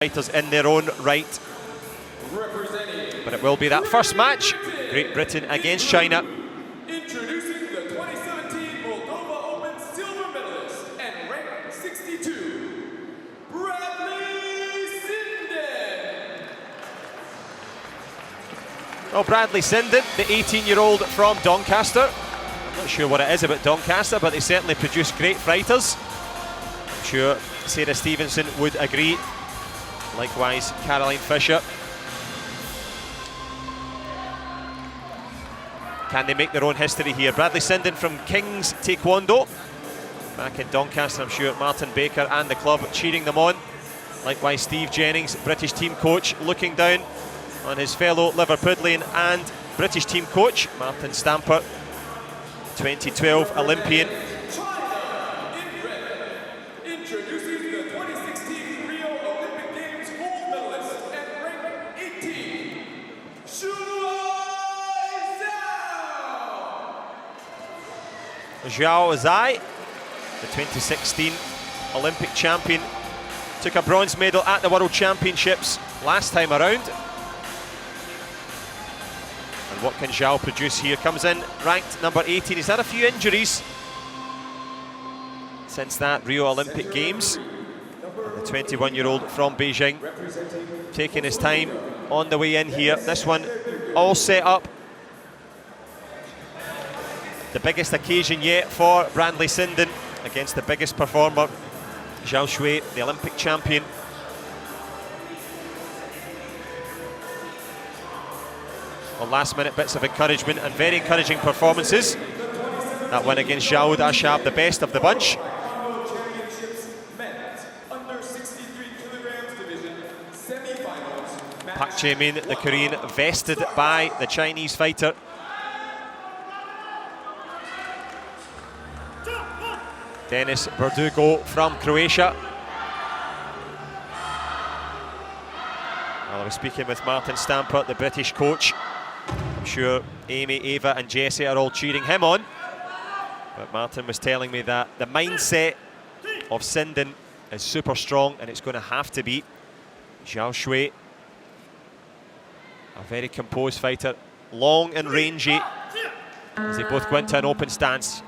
fighters in their own right. But it will be that first match, Great Britain against China. Introducing the 2017 Moldova Open silver medalist and ranked 62, Bradley Sinden. Well, Bradley Sinden, the 18-year-old from Doncaster. I'm not sure what it is about Doncaster, but they certainly produce great fighters. I'm sure Sarah Stevenson would agree. Likewise, Caroline Fisher. Can they make their own history here? Bradley Sinden from King's Taekwondo. Back in Doncaster, I'm sure Martin Baker and the club cheering them on. Likewise, Steve Jennings, British team coach, looking down on his fellow Liverpudlian and British team coach, Martin Stamper, 2012 Olympian. Introducing the 2016 Rio Olympic Games gold medalist and ranked 18, ZHAO, the 2016 Olympic champion, took a bronze medal at the World Championships last time around. And what can ZHAO produce here? Comes in ranked number 18. He's had a few injuries since that Rio Olympic Games. The 21-year-old from Beijing, taking his time on the way in here. This one all set up. The biggest occasion yet for Bradley Sinden against the biggest performer, Zhao Shuai, the Olympic champion. Well, last-minute bits of encouragement and very encouraging performances. That win against Zhao Dashab, the best of the bunch. Pak Jae-min, the Korean, vested by the Chinese fighter. Denis Berdugo from Croatia. Well, I was speaking with Martin Stamper, the British coach. I'm sure Amy, Ava and Jessie are all cheering him on. But Martin was telling me that the mindset of Sinden is super strong and it's going to have to beat Zhao Shuai. A very composed fighter, long and rangy, as they both go into an open stance.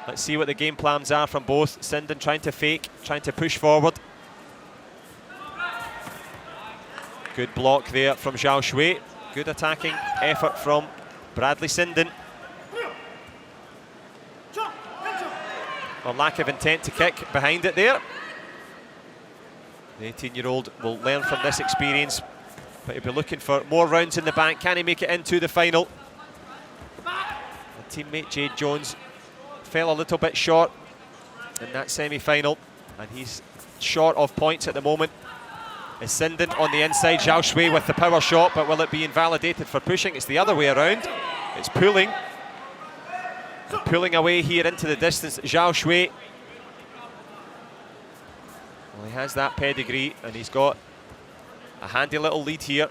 Let's see what the game plans are from both. Sinden trying to fake, trying to push forward. Good block there from Zhao Shuai. Good attacking effort from Bradley Sinden. Well, lack of intent to kick behind it there. The 18-year-old will learn from this experience, but he'll be looking for more rounds in the bank. Can he make it into the final? And teammate Jade Jones fell a little bit short in that semi-final, and he's short of points at the moment. Is Sinden on the inside, Zhao Shuai with the power shot, but will it be invalidated for pushing? It's the other way around. It's pulling. And pulling away here into the distance, Zhao Shuai. Well, he has that pedigree, and he's got a handy little lead here,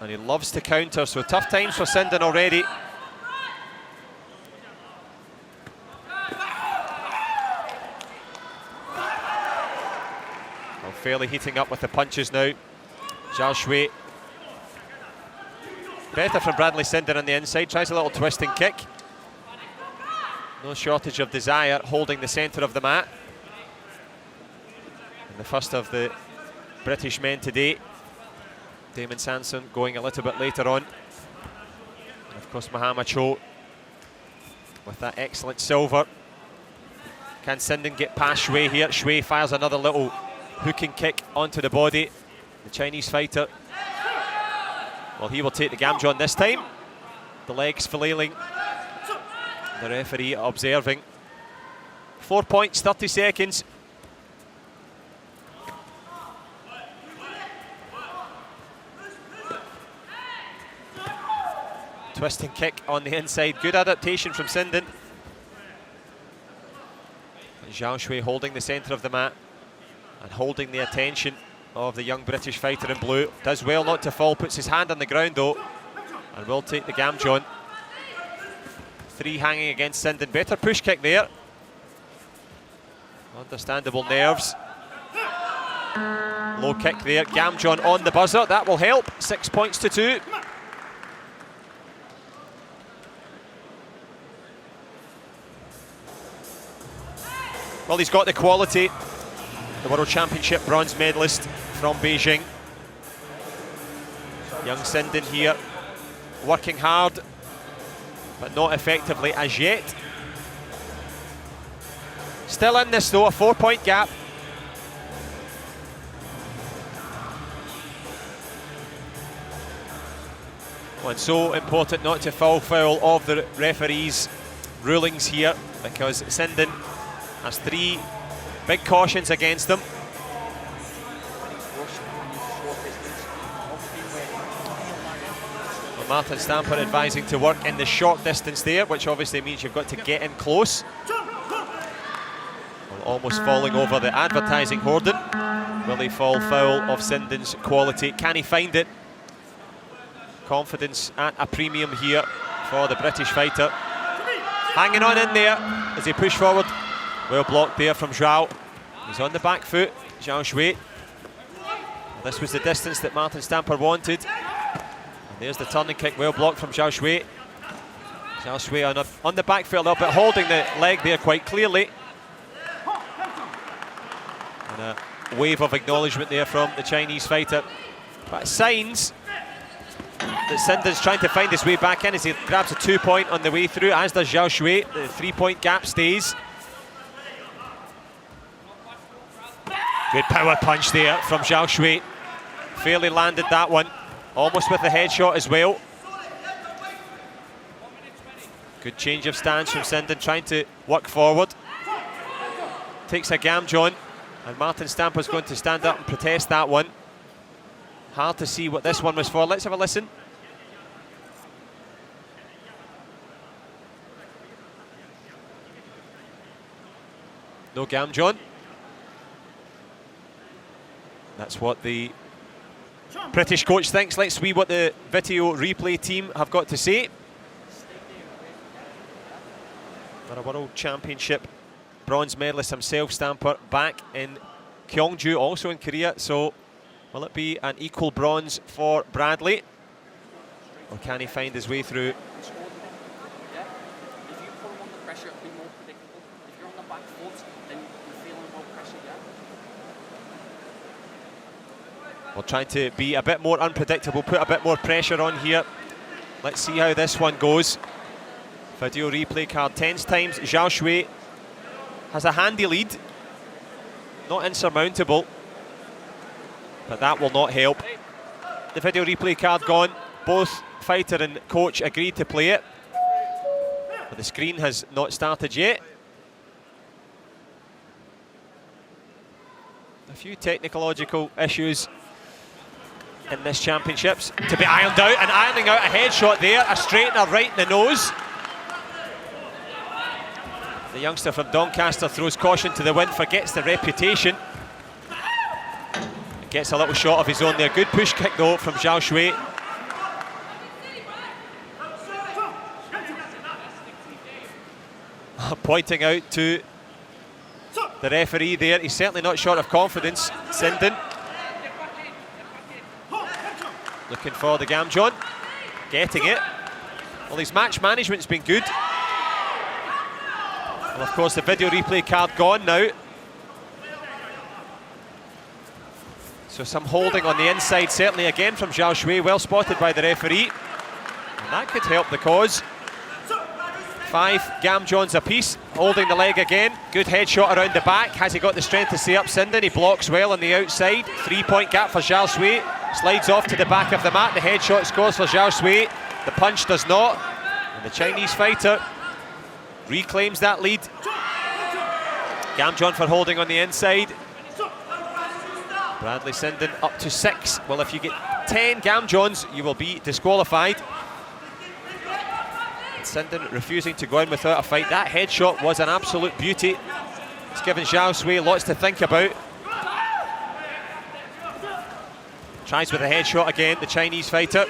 and he loves to counter, so tough times for Sinden already. Fairly heating up with the punches now. Zhao Shuai. Better from Bradley Sinden on the inside, tries a little twisting kick. No shortage of desire, holding the centre of the mat. And the first of the British men today, Damon Sanson, going a little bit later on. And of course, Mahama Cho with that excellent silver. Can Sinden get past Shuai here? Shuai fires another little hooking kick onto the body. The Chinese fighter, well, he will take the Gamjon this time. The legs flailing. The referee observing. 4 points, 30 seconds. Twisting kick on the inside. Good adaptation from Sinden. Zhao Shuai holding the centre of the mat and holding the attention of the young British fighter in blue. Does well not to fall, puts his hand on the ground though, and will take the Gamjon. 3 hanging against Sinden. Better push kick there. Understandable nerves. Low kick there, Gamjon on the buzzer, that will help. 6 points to 2. Well, he's got the quality. The World Championship bronze medalist from Beijing. Young SINDEN here, working hard, but not effectively as yet. Still in this though, a 4-point gap. Well, it's so important not to fall foul of the referees' rulings here, because SINDEN has 3 big cautions against them. Well, Martin Stamper advising to work in the short distance there, which obviously means you've got to get in close. Well, almost falling over the advertising hoarding. Will he fall foul of SINDEN's quality? Can he find it? Confidence at a premium here for the British fighter. Hanging on in there as he pushed forward. Well blocked there from ZHAO. He's on the back foot, Zhao Shuai. This was the distance that Martin Stamper wanted. And there's the turning kick, well blocked from Zhao Shuai. Zhao Shuai on the back foot a little bit, holding the leg there quite clearly. And a wave of acknowledgement there from the Chinese fighter. But signs that SINDEN's trying to find his way back in as he grabs a 2-point on the way through, as does Zhao Shuai. The 3-point gap stays. Good power punch there from Zhao Shuai. Fairly landed that one, almost with the headshot as well. Good change of stance from SINDEN, trying to work forward. Takes a Gamjon, and Martin Stamper's going to stand up and protest that one. Hard to see what this one was for. Let's have a listen. No Gamjon. That's what the British coach thinks. Let's see what the video replay team have got to say. For a World Championship bronze medalist himself, Stamper, back in Gyeongju, also in Korea. So will it be an equal bronze for Bradley? Or can he find his way through? We're trying to be a bit more unpredictable, put a bit more pressure on here. Let's see how this one goes. Video replay card 10 times. Zhao Shuai has a handy lead. Not insurmountable, but that will not help. The video replay card gone. Both fighter and coach agreed to play it, but the screen has not started yet. A few technological issues in this championships to be ironed out, and ironing out a headshot there, a straightener right in the nose. The youngster from Doncaster throws caution to the wind, forgets the reputation. Gets a little shot of his own there. Good push kick though from Zhao Shuai. Pointing out to the referee there, he's certainly not short of confidence, SINDEN. Looking for the Gamjon, getting it. Well, his match management's been good. Well, of course, the video replay card gone now. So some holding on the inside, certainly again from Zhao Shuai, well spotted by the referee. And that could help the cause. 5 Gamjons apiece, holding the leg again. Good headshot around the back. Has he got the strength to stay up SINDEN? He blocks well on the outside. 3-point gap for Zhao Shuai. Slides off to the back of the mat. The headshot scores for Zhao Shuai. The punch does not. And the Chinese fighter reclaims that lead. Gamjon for holding on the inside. Bradley SINDEN up to 6. Well, if you get 10 Gamjons, you will be disqualified. SINDEN refusing to go in without a fight. That headshot was an absolute beauty. It's given Zhao Shuai lots to think about. Tries with a headshot again, the Chinese fighter.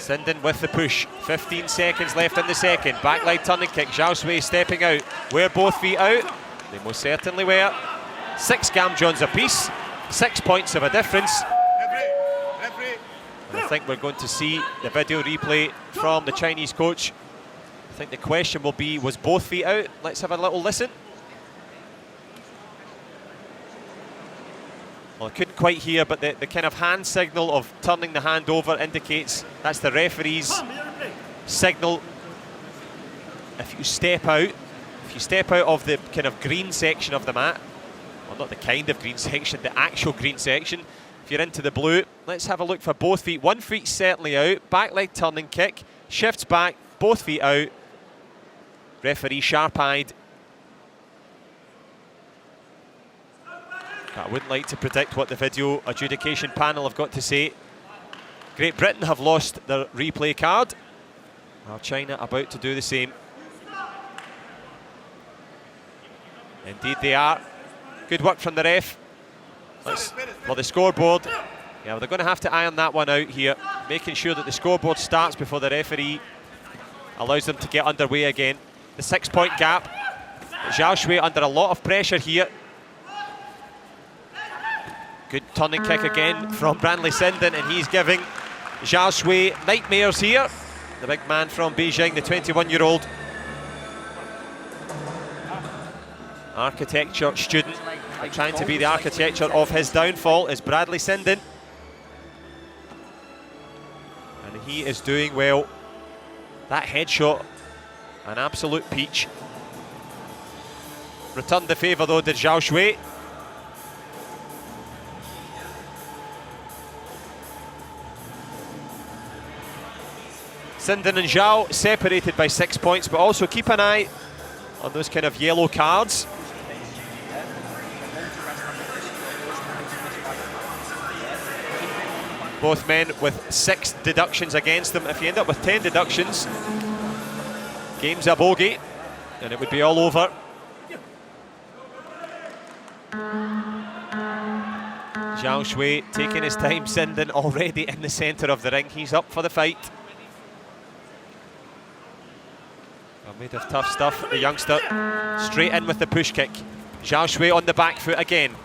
SINDEN with the push. 15 seconds left in the second. Back leg turning kick. Zhao Shuai stepping out. Were both feet out? They most certainly were. 6 Gamjons apiece. 6 points of a difference. And I think we're going to see the video replay from the Chinese coach. I think the question will be, was both feet out? Let's have a little listen. Well, I couldn't quite hear, but the kind of hand signal of turning the hand over indicates that's the referee's signal. If you step out of the kind of green section of the mat, well, not the kind of green section, the actual green section, if you're into the blue, let's have a look for both feet. One feet certainly out, back leg turning kick, shifts back, both feet out. Referee sharp-eyed. I wouldn't like to predict what the video adjudication panel have got to say. Great Britain have lost their replay card, while China about to do the same. Indeed they are. Good work from the ref. Well, the scoreboard, yeah, well, they're going to have to iron that one out here, making sure that the scoreboard starts before the referee allows them to get underway again. The 6-point gap. Zhao Shuai under a lot of pressure here. Good turning kick again from Brantley SINDEN, and he's giving Zhao Shuai nightmares here. The big man from Beijing, the 21-year-old architecture student, trying to be the architecture of his downfall is Bradley SINDEN. And he is doing well. That headshot, an absolute peach. Returned the favour though, did Zhao Shuai. SINDEN and Zhao separated by 6 points, but also keep an eye on those kind of yellow cards. Both men with 6 deductions against them. If you end up with 10 deductions, game's a bogey, and it would be all over. Zhao Shuai taking his time, SINDEN already in the centre of the ring. He's up for the fight. Made of tough stuff, the youngster. Straight in with the push kick. Zhao Shuai on the back foot again.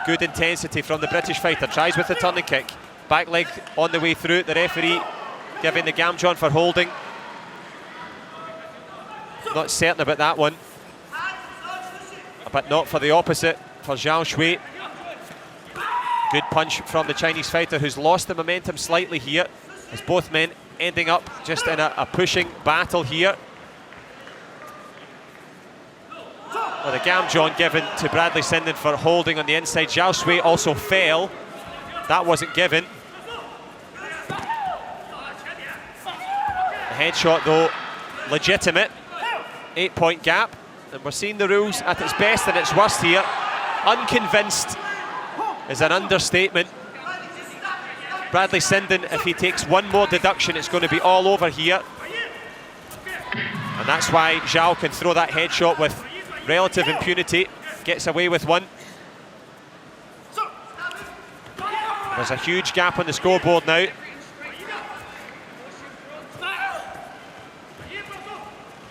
Good intensity from the British fighter. Tries with the turning kick. Back leg on the way through. The referee giving the Gamjon for holding. Not certain about that one. But not for the opposite, for Zhao Shuai. Good punch from the Chinese fighter, who's lost the momentum slightly here, as both men ending up just in a pushing battle here. Well, the Gamjon given to Bradley SINDEN for holding on the inside. Zhao Shuai also fell. That wasn't given. The headshot though, legitimate. 8-point gap. And we're seeing the rules at its best and its worst here. Unconvinced is an understatement. Bradley SINDEN, if he takes one more deduction, it's going to be all over here. And that's why Zhao can throw that headshot with relative impunity, gets away with one. There's a huge gap on the scoreboard now.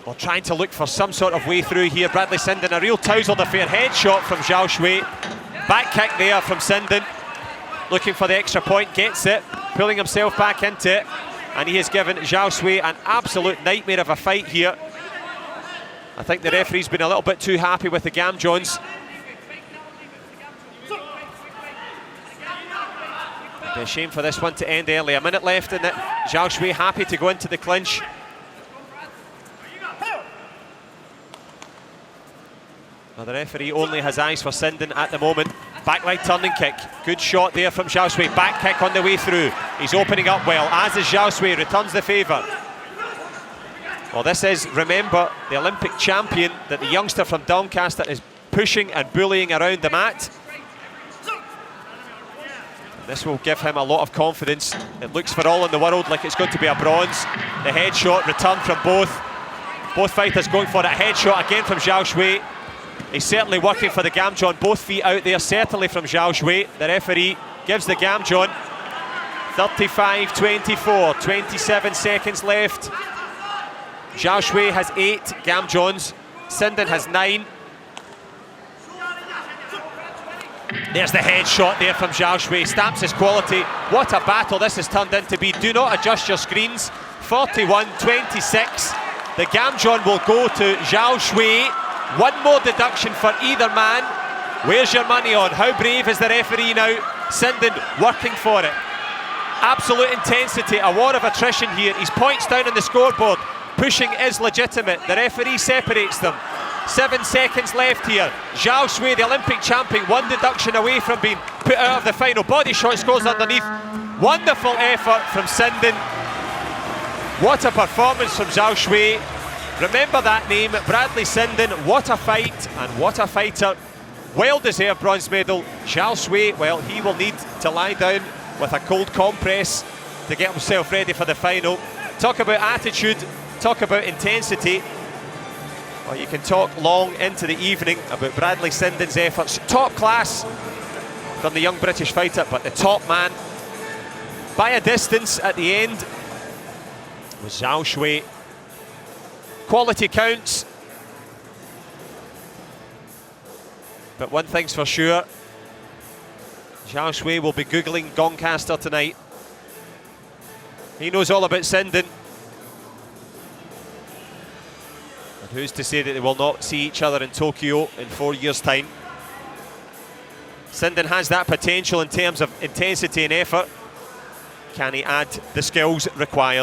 Well, trying to look for some sort of way through here. Bradley SINDEN, a real tousle affair. Headshot from Zhao Shuai. Back kick there from SINDEN. Looking for the extra point, gets it, pulling himself back into it. And he has given Zhao Shuai an absolute nightmare of a fight here. I think the referee's been a little bit too happy with the Gamjons. It'd be a shame for this one to end early. A minute left in it. Zhao Shuai happy to go into the clinch. Well, the referee only has eyes for SINDEN at the moment. Back leg turning kick. Good shot there from Zhao Shuai. Back kick on the way through. He's opening up well, as is Zhao Shuai. Returns the favour. Well, this is, remember, the Olympic champion that the youngster from Doncaster is pushing and bullying around the mat. This will give him a lot of confidence. It looks for all in the world like it's going to be a bronze. The headshot returned from both. Both fighters going for it. A headshot again from Zhao Shuai. He's certainly working for the Gamjon. Both feet out there, certainly from Zhao Shuai. The referee gives the Gamjon 35-24, 27 seconds left. Zhao Shui has 8 Gamjons, Sinden has 9. There's the headshot there from Zhao Shui, stamps his quality. What a battle this has turned into be. Do not adjust your screens. 41-26. The Gamjon will go to Zhao Shui. One more deduction for either man. Where's your money on? How brave is the referee now? Sinden working for it. Absolute intensity, a war of attrition here. He's points down on the scoreboard. Pushing is legitimate. The referee separates them. 7 seconds left here. Zhao Shui, the Olympic champion, one deduction away from being put out of the final. Body shot scores underneath. Wonderful effort from Sinden. What a performance from Zhao Shui. Remember that name, Bradley Sinden. What a fight and what a fighter. Well-deserved bronze medal. Zhao Shui, well, he will need to lie down with a cold compress to get himself ready for the final. Talk about attitude, talk about intensity. Well, you can talk long into the evening about Bradley Sinden's efforts. Top class from the young British fighter, but the top man by a distance at the end was Zhao Shui. Quality counts. But one thing's for sure, Zhao Shui will be googling Gongcaster tonight. He knows all about Sinden. And who's to say that they will not see each other in Tokyo in 4 years' time? Sinden has that potential in terms of intensity and effort. Can he add the skills required?